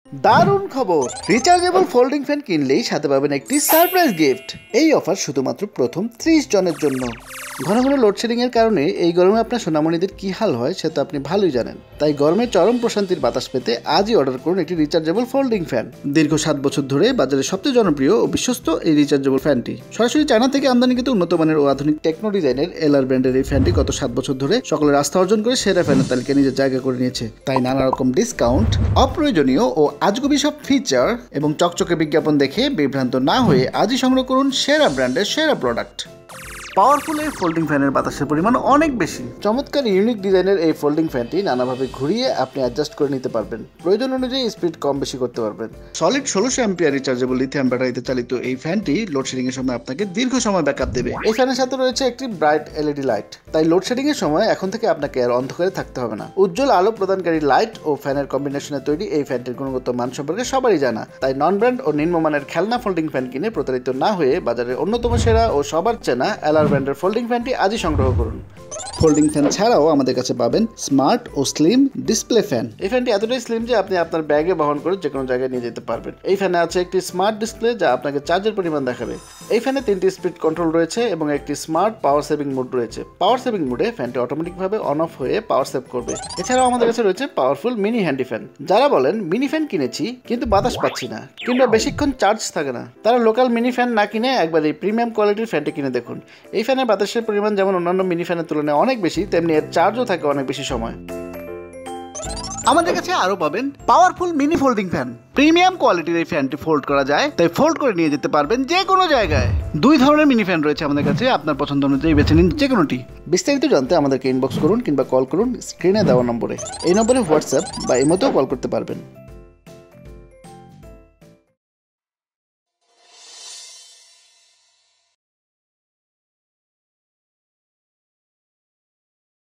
দারুণ খবর, rechargeable folding fan কিনলেই সাথে পাবেন একটি সারপ্রাইজ গিফট। এই অফার শুধুমাত্র প্রথম 30 জনের জন্য। ঘন ঘন লোডশেডিং এর কারণে এই গরমে আপনার সোনামণিদের কি হাল হয় সে তো আপনি ভালোই জানেন। তাই গরমে চরম প্রশান্তির বাতাস পেতে আজই অর্ডার করুন একটি রিচার্জেবল ফোল্ডিং ফ্যান। দীর্ঘ 7 বছর ধরে বাজারে সবচেয়ে জনপ্রিয় ও বিশ্বস্ত এই রিচার্জেবল ফ্যানটি সরাসরি চায়না থেকে আমদানিকৃত উন্নত মানের ও আধুনিক টেকনো ডিজাইনের এলআর ব্র্যান্ডের এই ফ্যানটি গত 7 বছর ধরে সকলের আস্থা অর্জন করে সেরা ফ্যানের তালিকায় নিজের জায়গা করে নিয়েছে। তাই নানা রকম ডিসকাউন্ট, অপ্রয়োজনীয় ও আজগুবি সব ফিচার এবং চকচকে বিজ্ঞাপন দেখে বিভ্রান্ত না হয়ে আজই সংগ্রহ করুন সেরা ব্র্যান্ডের সেরা প্রোডাক্ট। পাওয়ারফুল এই ফোল্ডিং ফ্যানের বাতাসের পরিমাণ অনেক বেশি। চমৎকার ইউনিক ডিজাইনের এই ফোল্ডিং ফ্যানটি নানাভাবে ঘুরিয়ে আপনি অ্যাডজাস্ট করে নিতে পারবেন। প্রয়োজন অনুযায়ী স্পিড কম বেশি করতে পারবেন। সলিড 1600 অ্যাম্পিয়ার রিচার্জেবল লিথিয়াম ব্যাটারিতে চালিত এই ফ্যানটি লোডশেডিং এর সময় আপনাকে দীর্ঘ সময় ব্যাকআপ দেবে। এই ফ্যানের সাথে রয়েছে একটি ব্রাইট এলইডি লাইট, তাই লোডশেডিং এর সময় এখন থেকে আপনাকে আর অন্ধকারে থাকতে হবে না। উজ্জ্বল আলো প্রদানকারী লাইট ও ফ্যানের কম্বিনেশনে তৈরি এই ফ্যানটির গুণগত মান সম্পর্কে সবারই জানা। তাই নন ব্র্যান্ড ও নিম্নমানের খেলনা ফোল্ডিং ফ্যান কিনে প্রতারিত না হয়ে বাজারের অন্যতম সেরা ও সবার চেনা এলআর ব্র্যান্ডের ফোল্ডিং ফ্যানটি আজই সংগ্রহ করুন। ফোল্ডিং ফ্যান ছাড়াও আমাদের কাছে পাবেন স্মার্ট ও স্লিম ডিসপ্লে ফ্যান। এই ফ্যানটি এতটাই স্লিম যে আপনি আপনার ব্যাগে বহন করে যে কোনো জায়গায় নিয়ে যেতে পারবেন। এই ফ্যানে আছে একটি স্মার্ট ডিসপ্লে যা আপনাকে চার্জের পরিমাণ দেখাবে। এই ফ্যানে 3টি স্পিড কন্ট্রোল রয়েছে এবং একটি স্মার্ট পাওয়ার সেভিং মোড রয়েছে। পাওয়ার সেভিং মোডে ফ্যানটি অটোমেটিকভাবে অন অফ হয়ে পাওয়ার সেভ করবে। এছাড়াও আমাদের কাছে রয়েছে পাওয়ারফুল মিনি হ্যান্ডি ফ্যান। যারা বলেন মিনি ফ্যান কিনেছি কিন্তু বাতাস পাচ্ছি না কিংবা বেশিক্ষণ চার্জ থাকে না, তারা লোকাল মিনি ফ্যান না কিনে একবার এই প্রিমিয়াম কোয়ালিটির ফ্যানটি কিনে দেখুন। এই ফ্যানে বাতাসের পরিমাণ যেমন অন্যান্য মিনি ফ্যানের তুলনায় অনেক বেশি, তেমনি এর চার্জও থাকে অনেক বেশি সময়। আমাদের কাছে আরো পাবেন powerful mini folding fan. Premium কোয়ালিটির এই ফ্যানটি ফোল্ড করা যায়, তাই ফোল্ড করে নিয়ে যেতে পারবেন যে কোনো জায়গায়। 2 ধরনের মিনি ফ্যান রয়েছে আমাদের কাছে, আপনার পছন্দ অনুযায়ী বেছে নিন যে কোনোটি। বিস্তারিত জানতে আমাদেরকে ইনবক্স করুন কিংবা কল করুন স্ক্রিনে দেওয়া নম্বরে। এই নম্বরে হোয়াটসঅ্যাপ বা ইমোতেও কল করতে পারবেন।